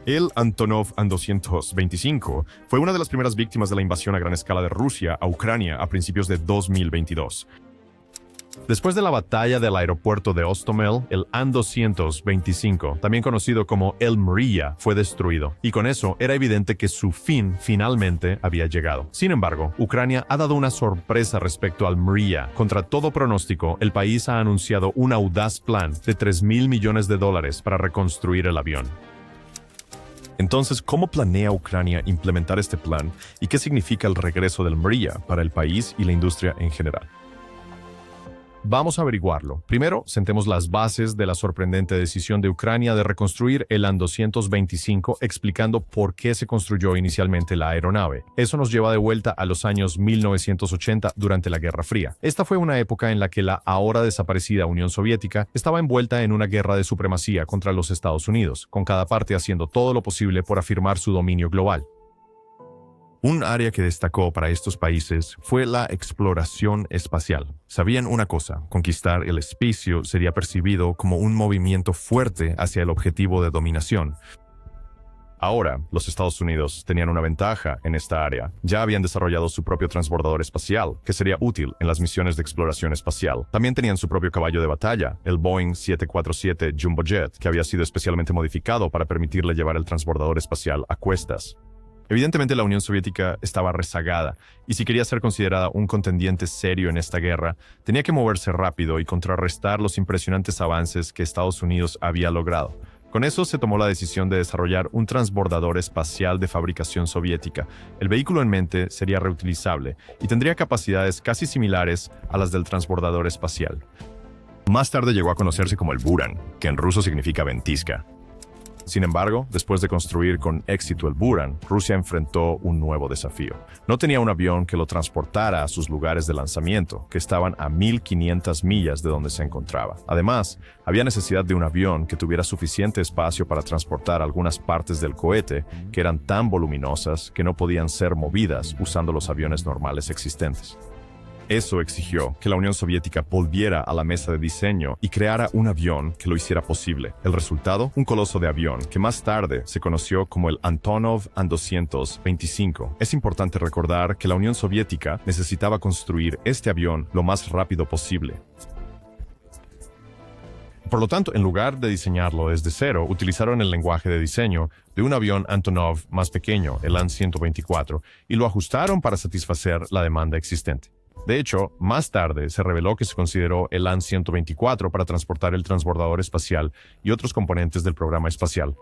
El Antonov An-225 fue una de las primeras víctimas de la invasión a gran escala de Rusia a Ucrania a principios de 2022. Después de la batalla del aeropuerto de Hostomel, el An-225, también conocido como el Mriya, fue destruido, y con eso era evidente que su fin finalmente había llegado. Sin embargo, Ucrania ha dado una sorpresa respecto al Mriya. Contra todo pronóstico, el país ha anunciado un audaz plan de $3.000 millones para reconstruir el avión. Entonces, ¿cómo planea Ucrania implementar este plan y qué significa el regreso del Mriya para el país y la industria en general? Vamos a averiguarlo. Primero, sentemos las bases de la sorprendente decisión de Ucrania de reconstruir el An-225, explicando por qué se construyó inicialmente la aeronave. Eso nos lleva de vuelta a los años 1980 durante la Guerra Fría. Esta fue una época en la que la ahora desaparecida Unión Soviética estaba envuelta en una guerra de supremacía contra los Estados Unidos, con cada parte haciendo todo lo posible por afirmar su dominio global. Un área que destacó para estos países fue la exploración espacial. Sabían una cosa: conquistar el espacio sería percibido como un movimiento fuerte hacia el objetivo de dominación. Ahora, los Estados Unidos tenían una ventaja en esta área. Ya habían desarrollado su propio transbordador espacial, que sería útil en las misiones de exploración espacial. También tenían su propio caballo de batalla, el Boeing 747 Jumbo Jet, que había sido especialmente modificado para permitirle llevar el transbordador espacial a cuestas. Evidentemente, la Unión Soviética estaba rezagada, y si quería ser considerada un contendiente serio en esta guerra, tenía que moverse rápido y contrarrestar los impresionantes avances que Estados Unidos había logrado. Con eso se tomó la decisión de desarrollar un transbordador espacial de fabricación soviética. El vehículo en mente sería reutilizable y tendría capacidades casi similares a las del transbordador espacial. Más tarde llegó a conocerse como el Buran, que en ruso significa ventisca. Sin embargo, después de construir con éxito el Buran, Rusia enfrentó un nuevo desafío. No tenía un avión que lo transportara a sus lugares de lanzamiento, que estaban a 1.500 millas de donde se encontraba. Además, había necesidad de un avión que tuviera suficiente espacio para transportar algunas partes del cohete que eran tan voluminosas que no podían ser movidas usando los aviones normales existentes. Eso exigió que la Unión Soviética volviera a la mesa de diseño y creara un avión que lo hiciera posible. El resultado, un coloso de avión que más tarde se conoció como el Antonov An-225. Es importante recordar que la Unión Soviética necesitaba construir este avión lo más rápido posible. Por lo tanto, en lugar de diseñarlo desde cero, utilizaron el lenguaje de diseño de un avión Antonov más pequeño, el An-124, y lo ajustaron para satisfacer la demanda existente. De hecho, más tarde se reveló que se consideró el An-124 para transportar el transbordador espacial y otros componentes del programa espacial.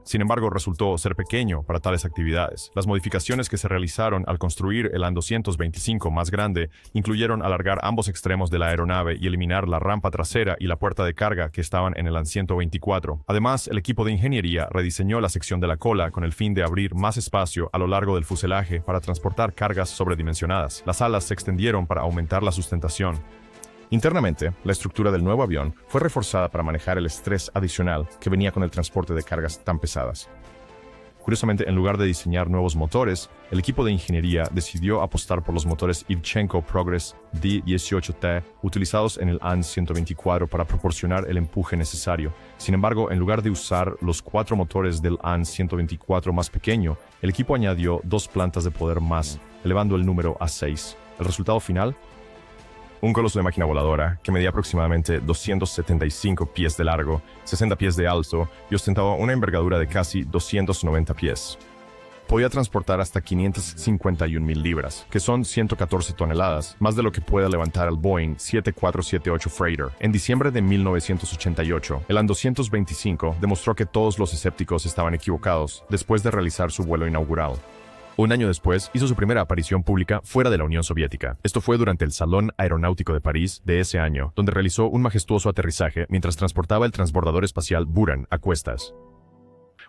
Sin embargo, resultó ser pequeño para tales actividades. Las modificaciones que se realizaron al construir el An-225 más grande incluyeron alargar ambos extremos de la aeronave y eliminar la rampa trasera y la puerta de carga que estaban en el An-124. Además, el equipo de ingeniería rediseñó la sección de la cola con el fin de abrir más espacio a lo largo del fuselaje para transportar cargas sobredimensionadas. Las alas se extendieron para aumentar la sustentación. Internamente, la estructura del nuevo avión fue reforzada para manejar el estrés adicional que venía con el transporte de cargas tan pesadas. Curiosamente, en lugar de diseñar nuevos motores, el equipo de ingeniería decidió apostar por los motores Ivchenko Progress D-18T utilizados en el An-124 para proporcionar el empuje necesario. Sin embargo, en lugar de usar los 4 motores del An-124 más pequeño, el equipo añadió 2 plantas de poder más, elevando el número a 6. El resultado final: un coloso de máquina voladora que medía aproximadamente 275 pies de largo, 60 pies de alto y ostentaba una envergadura de casi 290 pies. Podía transportar hasta 551,000 libras, que son 114 toneladas, más de lo que puede levantar el Boeing 7478 Freighter. En diciembre de 1988, el An-225 demostró que todos los escépticos estaban equivocados después de realizar su vuelo inaugural. Un año después, hizo su primera aparición pública fuera de la Unión Soviética. Esto fue durante el Salón Aeronáutico de París de ese año, donde realizó un majestuoso aterrizaje mientras transportaba el transbordador espacial Buran a cuestas.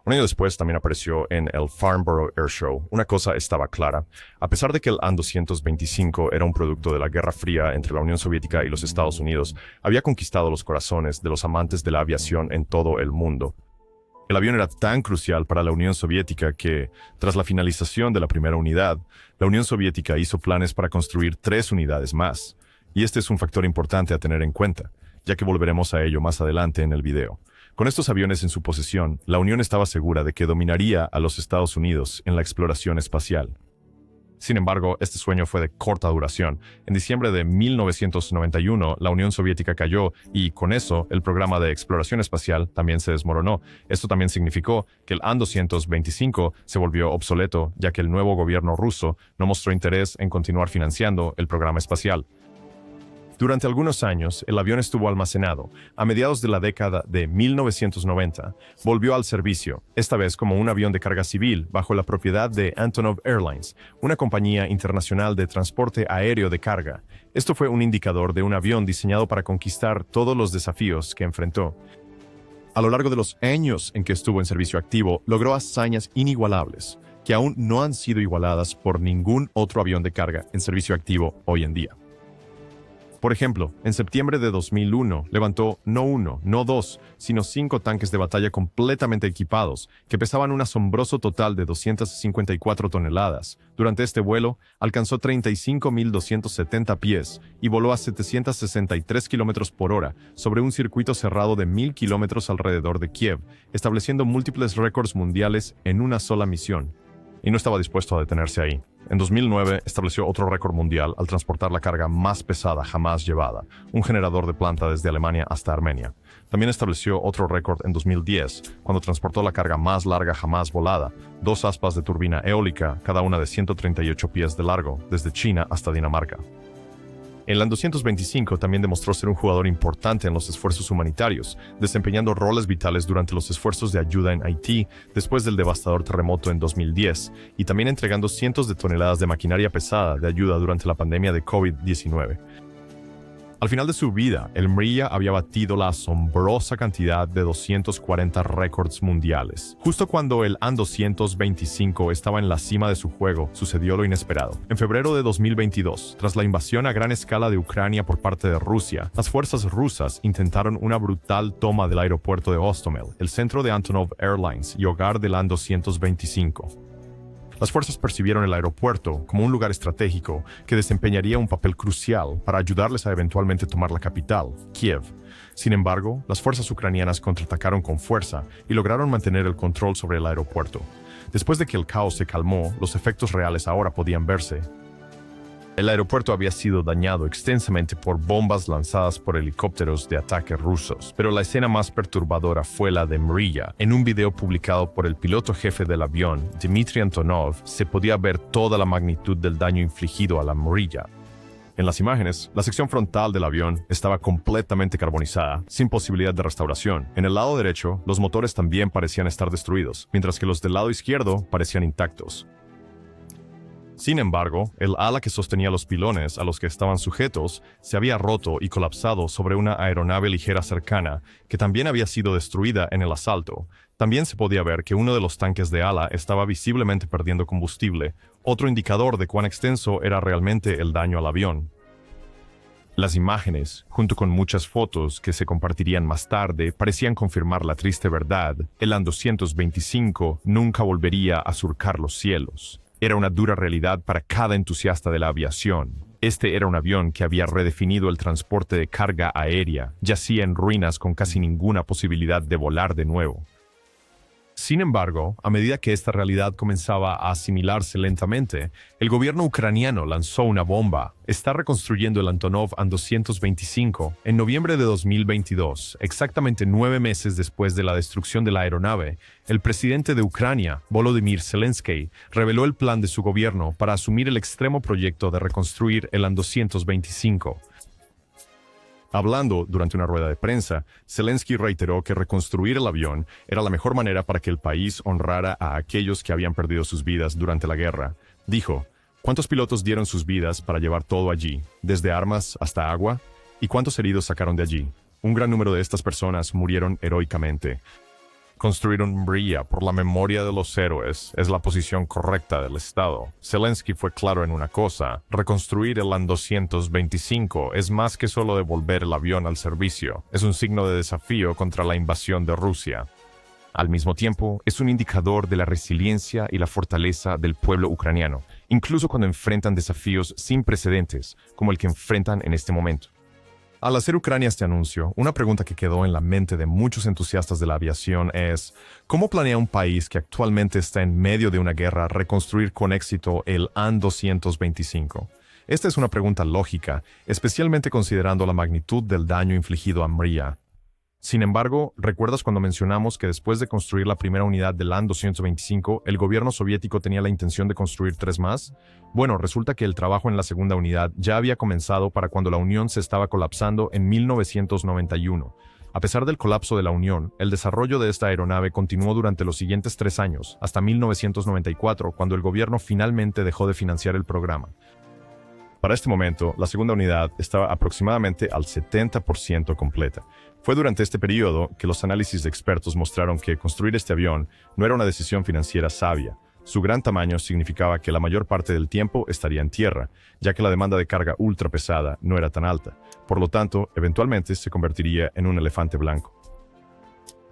Un año después también apareció en el Farnborough Air Show. Una cosa estaba clara: a pesar de que el An-225 era un producto de la Guerra Fría entre la Unión Soviética y los Estados Unidos, había conquistado los corazones de los amantes de la aviación en todo el mundo. El avión era tan crucial para la Unión Soviética que, tras la finalización de la primera unidad, la Unión Soviética hizo planes para construir 3 unidades más. Y este es un factor importante a tener en cuenta, ya que volveremos a ello más adelante en el video. Con estos aviones en su posesión, la Unión estaba segura de que dominaría a los Estados Unidos en la exploración espacial. Sin embargo, este sueño fue de corta duración. En diciembre de 1991, la Unión Soviética cayó y, con eso, el programa de exploración espacial también se desmoronó. Esto también significó que el An-225 se volvió obsoleto, ya que el nuevo gobierno ruso no mostró interés en continuar financiando el programa espacial. Durante algunos años, el avión estuvo almacenado. A mediados de la década de 1990, volvió al servicio, esta vez como un avión de carga civil bajo la propiedad de Antonov Airlines, una compañía internacional de transporte aéreo de carga. Esto fue un indicador de un avión diseñado para conquistar todos los desafíos que enfrentó. A lo largo de los años en que estuvo en servicio activo, logró hazañas inigualables, que aún no han sido igualadas por ningún otro avión de carga en servicio activo hoy en día. Por ejemplo, en septiembre de 2001 levantó no uno, no dos, sino 5 tanques de batalla completamente equipados, que pesaban un asombroso total de 254 toneladas. Durante este vuelo, alcanzó 35.270 pies y voló a 763 km por hora sobre un circuito cerrado de 1.000 kilómetros alrededor de Kiev, estableciendo múltiples récords mundiales en una sola misión. Y no estaba dispuesto a detenerse ahí. En 2009 estableció otro récord mundial al transportar la carga más pesada jamás llevada, un generador de planta desde Alemania hasta Armenia. También estableció otro récord en 2010, cuando transportó la carga más larga jamás volada, 2 aspas de turbina eólica, cada una de 138 pies de largo, desde China hasta Dinamarca. El An-225 también demostró ser un jugador importante en los esfuerzos humanitarios, desempeñando roles vitales durante los esfuerzos de ayuda en Haití después del devastador terremoto en 2010, y también entregando cientos de toneladas de maquinaria pesada de ayuda durante la pandemia de COVID-19. Al final de su vida, el Mriya había batido la asombrosa cantidad de 240 récords mundiales. Justo cuando el An-225 estaba en la cima de su juego, sucedió lo inesperado. En febrero de 2022, tras la invasión a gran escala de Ucrania por parte de Rusia, las fuerzas rusas intentaron una brutal toma del aeropuerto de Hostomel, el centro de Antonov Airlines y hogar del An-225. Las fuerzas percibieron el aeropuerto como un lugar estratégico que desempeñaría un papel crucial para ayudarles a eventualmente tomar la capital, Kiev. Sin embargo, las fuerzas ucranianas contraatacaron con fuerza y lograron mantener el control sobre el aeropuerto. Después de que el caos se calmó, los efectos reales ahora podían verse. El aeropuerto había sido dañado extensamente por bombas lanzadas por helicópteros de ataque rusos, pero la escena más perturbadora fue la de Mriya. En un video publicado por el piloto jefe del avión, Dmitry Antonov, se podía ver toda la magnitud del daño infligido a la Mriya. En las imágenes, la sección frontal del avión estaba completamente carbonizada, sin posibilidad de restauración. En el lado derecho, los motores también parecían estar destruidos, mientras que los del lado izquierdo parecían intactos. Sin embargo, el ala que sostenía los pilones a los que estaban sujetos se había roto y colapsado sobre una aeronave ligera cercana, que también había sido destruida en el asalto. También se podía ver que uno de los tanques de ala estaba visiblemente perdiendo combustible, otro indicador de cuán extenso era realmente el daño al avión. Las imágenes, junto con muchas fotos que se compartirían más tarde, parecían confirmar la triste verdad: el An-225 nunca volvería a surcar los cielos. Era una dura realidad para cada entusiasta de la aviación. Este era un avión que había redefinido el transporte de carga aérea, yacía en ruinas con casi ninguna posibilidad de volar de nuevo. Sin embargo, a medida que esta realidad comenzaba a asimilarse lentamente, el gobierno ucraniano lanzó una bomba. Está reconstruyendo el Antonov An-225. En noviembre de 2022, exactamente 9 meses después de la destrucción de la aeronave, el presidente de Ucrania, Volodymyr Zelensky, reveló el plan de su gobierno para asumir el extremo proyecto de reconstruir el An-225. Hablando durante una rueda de prensa, Zelensky reiteró que reconstruir el avión era la mejor manera para que el país honrara a aquellos que habían perdido sus vidas durante la guerra. Dijo: ¿cuántos pilotos dieron sus vidas para llevar todo allí, desde armas hasta agua? ¿Y cuántos heridos sacaron de allí? Un gran número de estas personas murieron heroicamente. Construir un Mriya por la memoria de los héroes es la posición correcta del Estado. Zelensky fue claro en una cosa: reconstruir el An-225 es más que solo devolver el avión al servicio. Es un signo de desafío contra la invasión de Rusia. Al mismo tiempo, es un indicador de la resiliencia y la fortaleza del pueblo ucraniano, incluso cuando enfrentan desafíos sin precedentes, como el que enfrentan en este momento. Al hacer Ucrania este anuncio, una pregunta que quedó en la mente de muchos entusiastas de la aviación es ¿cómo planea un país que actualmente está en medio de una guerra reconstruir con éxito el An-225? Esta es una pregunta lógica, especialmente considerando la magnitud del daño infligido a Mriya. Sin embargo, ¿recuerdas cuando mencionamos que después de construir la primera unidad del An-225, el gobierno soviético tenía la intención de construir 3 más? Bueno, resulta que el trabajo en la segunda unidad ya había comenzado para cuando la Unión se estaba colapsando en 1991. A pesar del colapso de la Unión, el desarrollo de esta aeronave continuó durante los siguientes 3 años, hasta 1994, cuando el gobierno finalmente dejó de financiar el programa. Para este momento, la segunda unidad estaba aproximadamente al 70% completa. Fue durante este periodo que los análisis de expertos mostraron que construir este avión no era una decisión financiera sabia. Su gran tamaño significaba que la mayor parte del tiempo estaría en tierra, ya que la demanda de carga ultra pesada no era tan alta. Por lo tanto, eventualmente se convertiría en un elefante blanco.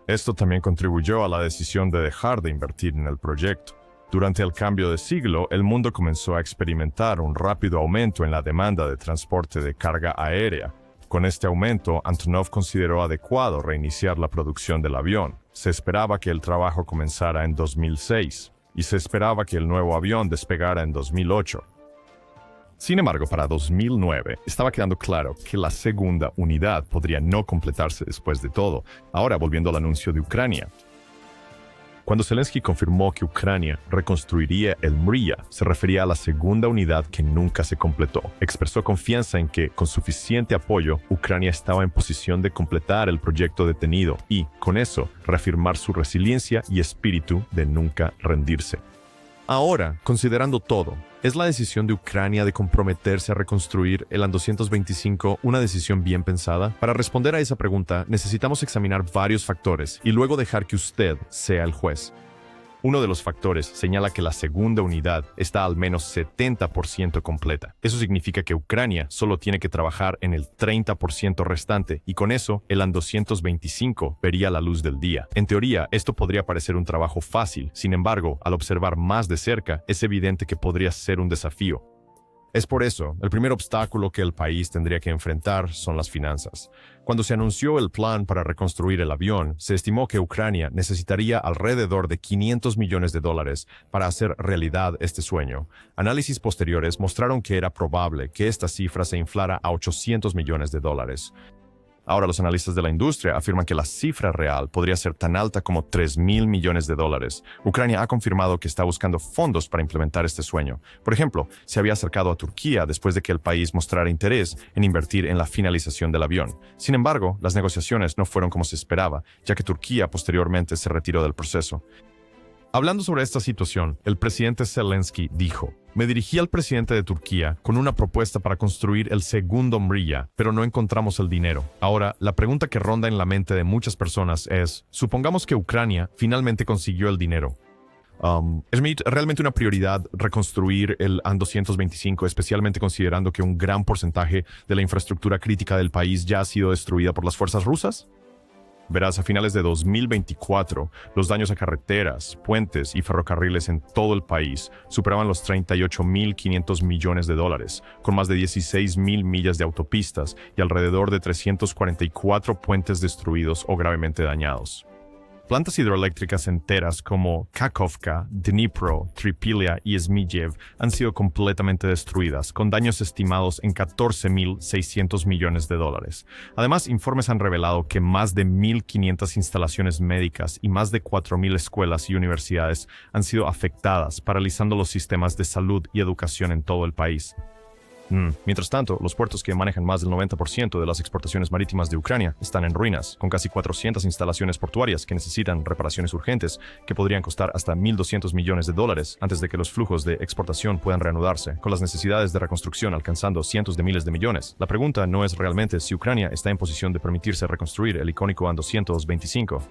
Esto también contribuyó a la decisión de dejar de invertir en el proyecto. Durante el cambio de siglo, el mundo comenzó a experimentar un rápido aumento en la demanda de transporte de carga aérea. Con este aumento, Antonov consideró adecuado reiniciar la producción del avión. Se esperaba que el trabajo comenzara en 2006, y se esperaba que el nuevo avión despegara en 2008. Sin embargo, para 2009, estaba quedando claro que la segunda unidad podría no completarse después de todo. Ahora, volviendo al anuncio de Ucrania. Cuando Zelensky confirmó que Ucrania reconstruiría el Mriya, se refería a la segunda unidad que nunca se completó. Expresó confianza en que, con suficiente apoyo, Ucrania estaba en posición de completar el proyecto detenido y, con eso, reafirmar su resiliencia y espíritu de nunca rendirse. Ahora, considerando todo, ¿es la decisión de Ucrania de comprometerse a reconstruir el An-225 una decisión bien pensada? Para responder a esa pregunta, necesitamos examinar varios factores y luego dejar que usted sea el juez. Uno de los factores señala que la segunda unidad está al menos 70% completa. Eso significa que Ucrania solo tiene que trabajar en el 30% restante y con eso el An-225 vería la luz del día. En teoría, esto podría parecer un trabajo fácil, sin embargo, al observar más de cerca, es evidente que podría ser un desafío. Es por eso, el primer obstáculo que el país tendría que enfrentar son las finanzas. Cuando se anunció el plan para reconstruir el avión, se estimó que Ucrania necesitaría alrededor de $500 millones para hacer realidad este sueño. Análisis posteriores mostraron que era probable que esta cifra se inflara a $800 millones. Ahora los analistas de la industria afirman que la cifra real podría ser tan alta como $3,000 millones. Ucrania ha confirmado que está buscando fondos para implementar este sueño. Por ejemplo, se había acercado a Turquía después de que el país mostrara interés en invertir en la finalización del avión. Sin embargo, las negociaciones no fueron como se esperaba, ya que Turquía posteriormente se retiró del proceso. Hablando sobre esta situación, el presidente Zelensky dijo: "Me dirigí al presidente de Turquía con una propuesta para construir el segundo Mriya, pero no encontramos el dinero". Ahora, la pregunta que ronda en la mente de muchas personas es, supongamos que Ucrania finalmente consiguió el dinero. ¿Es realmente una prioridad reconstruir el An-225, especialmente considerando que un gran porcentaje de la infraestructura crítica del país ya ha sido destruida por las fuerzas rusas? Verás, a finales de 2024, los daños a carreteras, puentes y ferrocarriles en todo el país superaban los $38,500 millones, con más de 16,000 millas de autopistas y alrededor de 344 puentes destruidos o gravemente dañados. Plantas hidroeléctricas enteras como Kakhovka, Dnipro, Tripilya y Zmíjev han sido completamente destruidas, con daños estimados en $14,600 millones. Además, informes han revelado que más de 1,500 instalaciones médicas y más de 4,000 escuelas y universidades han sido afectadas, paralizando los sistemas de salud y educación en todo el país. Mientras tanto, los puertos que manejan más del 90% de las exportaciones marítimas de Ucrania están en ruinas, con casi 400 instalaciones portuarias que necesitan reparaciones urgentes que podrían costar hasta $1,200 millones antes de que los flujos de exportación puedan reanudarse, con las necesidades de reconstrucción alcanzando cientos de miles de millones. La pregunta no es realmente si Ucrania está en posición de permitirse reconstruir el icónico An-225.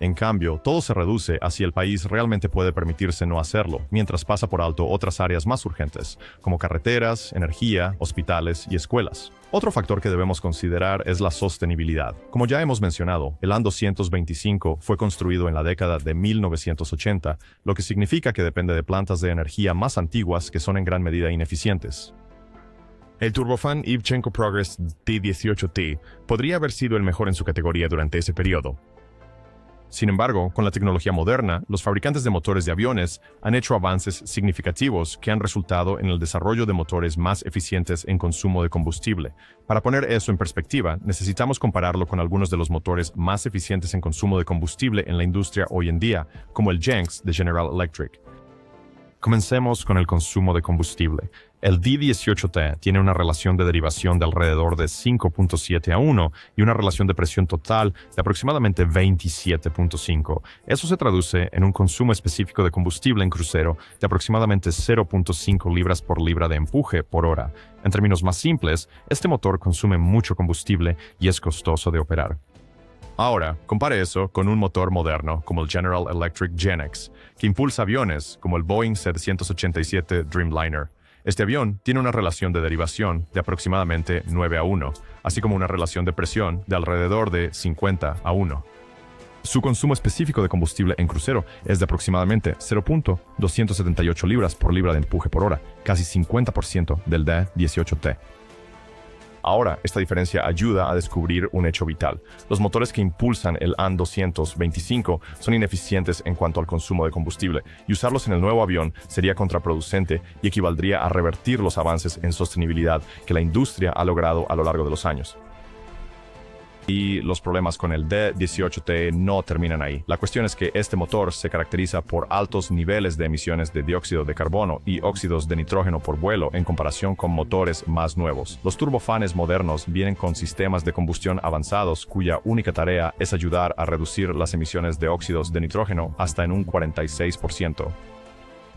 En cambio, todo se reduce a si el país realmente puede permitirse no hacerlo, mientras pasa por alto otras áreas más urgentes, como carreteras, energía, hospitales y escuelas. Otro factor que debemos considerar es la sostenibilidad. Como ya hemos mencionado, el An-225 fue construido en la década de 1980, lo que significa que depende de plantas de energía más antiguas que son en gran medida ineficientes. El turbofan Ivchenko Progress D-18T podría haber sido el mejor en su categoría durante ese periodo. Sin embargo, con la tecnología moderna, los fabricantes de motores de aviones han hecho avances significativos que han resultado en el desarrollo de motores más eficientes en consumo de combustible. Para poner eso en perspectiva, necesitamos compararlo con algunos de los motores más eficientes en consumo de combustible en la industria hoy en día, como el Jenks de General Electric. Comencemos con el consumo de combustible. El D-18T tiene una relación de derivación de alrededor de 5.7 a 1 y una relación de presión total de aproximadamente 27.5. Eso se traduce en un consumo específico de combustible en crucero de aproximadamente 0.5 libras por libra de empuje por hora. En términos más simples, este motor consume mucho combustible y es costoso de operar. Ahora, compare eso con un motor moderno como el General Electric GEnx, que impulsa aviones como el Boeing 787 Dreamliner. Este avión tiene una relación de derivación de aproximadamente 9 a 1, así como una relación de presión de alrededor de 50 a 1. Su consumo específico de combustible en crucero es de aproximadamente 0.278 libras por libra de empuje por hora, casi 50% del D-18T. Ahora, esta diferencia ayuda a descubrir un hecho vital. Los motores que impulsan el AN-225 son ineficientes en cuanto al consumo de combustible, y usarlos en el nuevo avión sería contraproducente y equivaldría a revertir los avances en sostenibilidad que la industria ha logrado a lo largo de los años. Y los problemas con el D-18T no terminan ahí. La cuestión es que este motor se caracteriza por altos niveles de emisiones de dióxido de carbono y óxidos de nitrógeno por vuelo en comparación con motores más nuevos. Los turbofanes modernos vienen con sistemas de combustión avanzados cuya única tarea es ayudar a reducir las emisiones de óxidos de nitrógeno hasta en un 46%.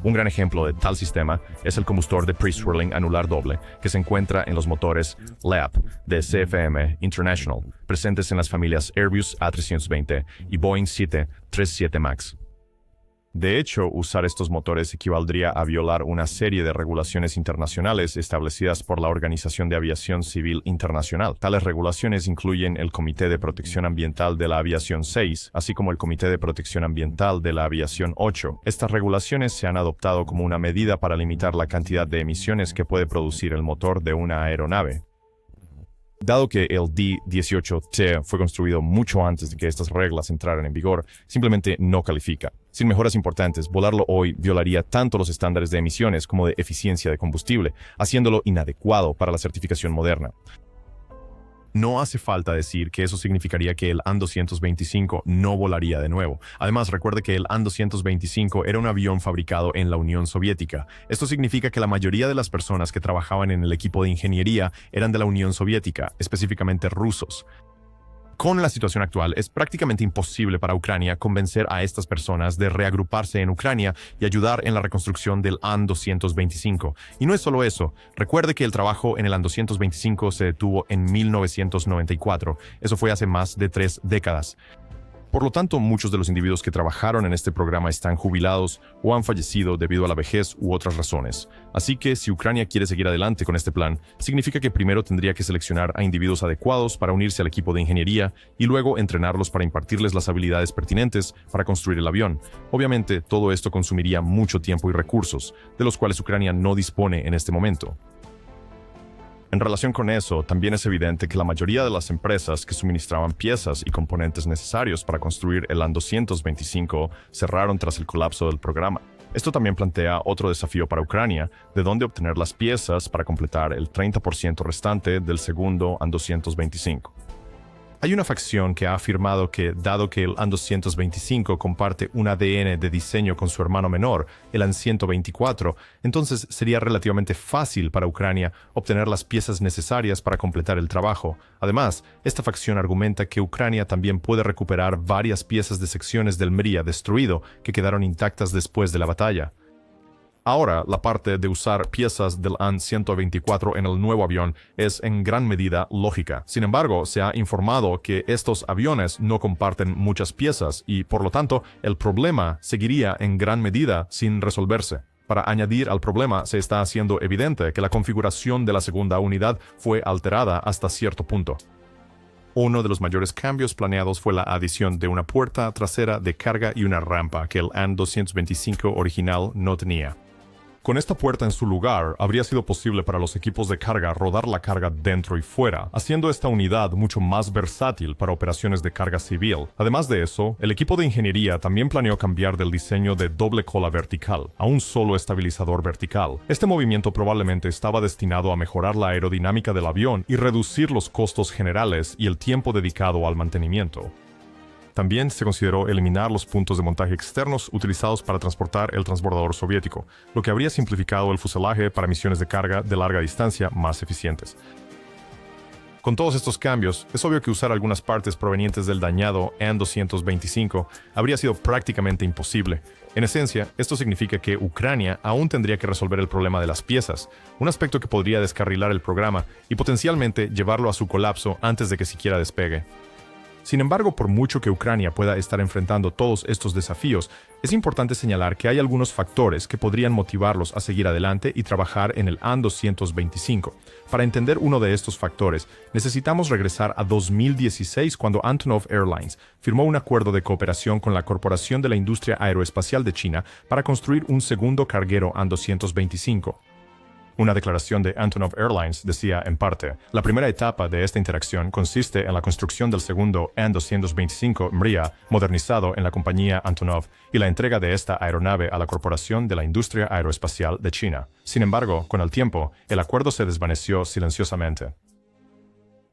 Un gran ejemplo de tal sistema es el combustor de pre-swirling anular doble que se encuentra en los motores LEAP de CFM International, presentes en las familias Airbus A320 y Boeing 737 MAX. De hecho, usar estos motores equivaldría a violar una serie de regulaciones internacionales establecidas por la Organización de Aviación Civil Internacional. Tales regulaciones incluyen el Comité de Protección Ambiental de la Aviación 6, así como el Comité de Protección Ambiental de la Aviación 8. Estas regulaciones se han adoptado como una medida para limitar la cantidad de emisiones que puede producir el motor de una aeronave. Dado que el D-18T fue construido mucho antes de que estas reglas entraran en vigor, simplemente no califica. Sin mejoras importantes, volarlo hoy violaría tanto los estándares de emisiones como de eficiencia de combustible, haciéndolo inadecuado para la certificación moderna. No hace falta decir que eso significaría que el AN-225 no volaría de nuevo. Además, recuerde que el AN-225 era un avión fabricado en la Unión Soviética. Esto significa que la mayoría de las personas que trabajaban en el equipo de ingeniería eran de la Unión Soviética, específicamente rusos. Con la situación actual, es prácticamente imposible para Ucrania convencer a estas personas de reagruparse en Ucrania y ayudar en la reconstrucción del AN-225. Y no es solo eso. Recuerde que el trabajo en el AN-225 se detuvo en 1994. Eso fue hace más de 3 décadas. Por lo tanto, muchos de los individuos que trabajaron en este programa están jubilados o han fallecido debido a la vejez u otras razones. Así que si Ucrania quiere seguir adelante con este plan, significa que primero tendría que seleccionar a individuos adecuados para unirse al equipo de ingeniería y luego entrenarlos para impartirles las habilidades pertinentes para construir el avión. Obviamente, todo esto consumiría mucho tiempo y recursos, de los cuales Ucrania no dispone en este momento. En relación con eso, también es evidente que la mayoría de las empresas que suministraban piezas y componentes necesarios para construir el AN-225 cerraron tras el colapso del programa. Esto también plantea otro desafío para Ucrania, de dónde obtener las piezas para completar el 30% restante del segundo AN-225. Hay una facción que ha afirmado que, dado que el AN-225 comparte un ADN de diseño con su hermano menor, el AN-124, entonces sería relativamente fácil para Ucrania obtener las piezas necesarias para completar el trabajo. Además, esta facción argumenta que Ucrania también puede recuperar varias piezas de secciones del Mriya destruido que quedaron intactas después de la batalla. Ahora, la parte de usar piezas del AN-124 en el nuevo avión es en gran medida lógica. Sin embargo, se ha informado que estos aviones no comparten muchas piezas y, por lo tanto, el problema seguiría en gran medida sin resolverse. Para añadir al problema, se está haciendo evidente que la configuración de la segunda unidad fue alterada hasta cierto punto. Uno de los mayores cambios planeados fue la adición de una puerta trasera de carga y una rampa que el AN-225 original no tenía. Con esta puerta en su lugar, habría sido posible para los equipos de carga rodar la carga dentro y fuera, haciendo esta unidad mucho más versátil para operaciones de carga civil. Además de eso, el equipo de ingeniería también planeó cambiar del diseño de doble cola vertical a un solo estabilizador vertical. Este movimiento probablemente estaba destinado a mejorar la aerodinámica del avión y reducir los costos generales y el tiempo dedicado al mantenimiento. También se consideró eliminar los puntos de montaje externos utilizados para transportar el transbordador soviético, lo que habría simplificado el fuselaje para misiones de carga de larga distancia más eficientes. Con todos estos cambios, es obvio que usar algunas partes provenientes del dañado An-225 habría sido prácticamente imposible. En esencia, esto significa que Ucrania aún tendría que resolver el problema de las piezas, un aspecto que podría descarrilar el programa y potencialmente llevarlo a su colapso antes de que siquiera despegue. Sin embargo, por mucho que Ucrania pueda estar enfrentando todos estos desafíos, es importante señalar que hay algunos factores que podrían motivarlos a seguir adelante y trabajar en el An-225. Para entender uno de estos factores, necesitamos regresar a 2016 cuando Antonov Airlines firmó un acuerdo de cooperación con la Corporación de la Industria Aeroespacial de China para construir un segundo carguero An-225. Una declaración de Antonov Airlines decía en parte: la primera etapa de esta interacción consiste en la construcción del segundo An-225 Mriya modernizado en la compañía Antonov y la entrega de esta aeronave a la Corporación de la Industria Aeroespacial de China. Sin embargo, con el tiempo, el acuerdo se desvaneció silenciosamente.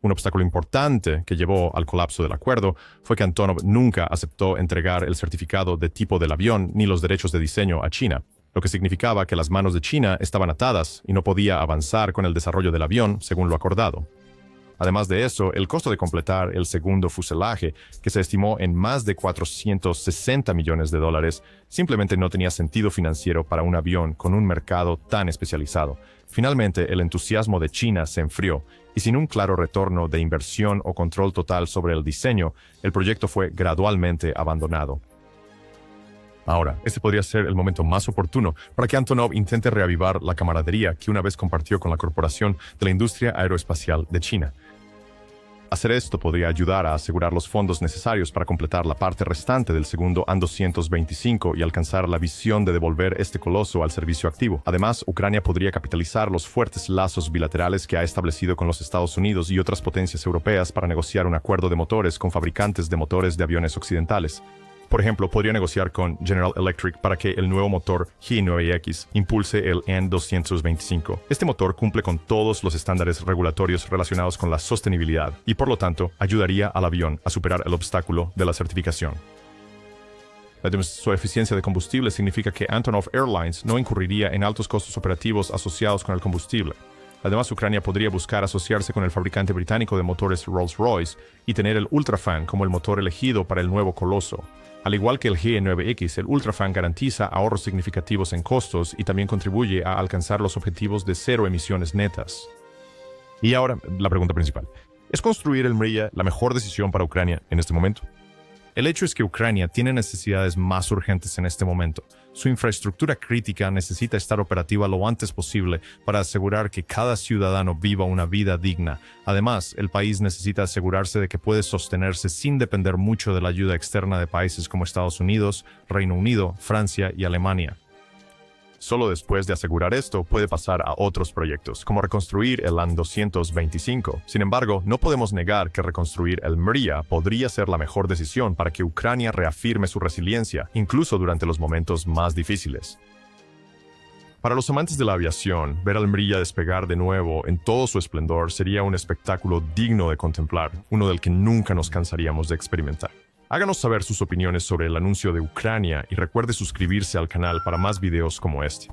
Un obstáculo importante que llevó al colapso del acuerdo fue que Antonov nunca aceptó entregar el certificado de tipo del avión ni los derechos de diseño a China, lo que significaba que las manos de China estaban atadas y no podía avanzar con el desarrollo del avión según lo acordado. Además de eso, el costo de completar el segundo fuselaje, que se estimó en más de $460 millones, simplemente no tenía sentido financiero para un avión con un mercado tan especializado. Finalmente, el entusiasmo de China se enfrió, y sin un claro retorno de inversión o control total sobre el diseño, el proyecto fue gradualmente abandonado. Ahora, este podría ser el momento más oportuno para que Antonov intente reavivar la camaradería que una vez compartió con la Corporación de la Industria Aeroespacial de China. Hacer esto podría ayudar a asegurar los fondos necesarios para completar la parte restante del segundo An-225 y alcanzar la visión de devolver este coloso al servicio activo. Además, Ucrania podría capitalizar los fuertes lazos bilaterales que ha establecido con los Estados Unidos y otras potencias europeas para negociar un acuerdo de motores con fabricantes de motores de aviones occidentales. Por ejemplo, podría negociar con General Electric para que el nuevo motor GE9X impulse el An-225. Este motor cumple con todos los estándares regulatorios relacionados con la sostenibilidad y, por lo tanto, ayudaría al avión a superar el obstáculo de la certificación. Su eficiencia de combustible significa que Antonov Airlines no incurriría en altos costos operativos asociados con el combustible. Además, Ucrania podría buscar asociarse con el fabricante británico de motores Rolls-Royce y tener el UltraFan como el motor elegido para el nuevo coloso. Al igual que el GE9X, el UltraFan garantiza ahorros significativos en costos y también contribuye a alcanzar los objetivos de cero emisiones netas. Y ahora, la pregunta principal. ¿Es construir el Mriya la mejor decisión para Ucrania en este momento? El hecho es que Ucrania tiene necesidades más urgentes en este momento. Su infraestructura crítica necesita estar operativa lo antes posible para asegurar que cada ciudadano viva una vida digna. Además, el país necesita asegurarse de que puede sostenerse sin depender mucho de la ayuda externa de países como Estados Unidos, Reino Unido, Francia y Alemania. Solo después de asegurar esto puede pasar a otros proyectos, como reconstruir el An-225. Sin embargo, no podemos negar que reconstruir el Mriya podría ser la mejor decisión para que Ucrania reafirme su resiliencia, incluso durante los momentos más difíciles. Para los amantes de la aviación, ver al Mriya despegar de nuevo en todo su esplendor sería un espectáculo digno de contemplar, uno del que nunca nos cansaríamos de experimentar. Háganos saber sus opiniones sobre el anuncio de Ucrania y recuerde suscribirse al canal para más videos como este.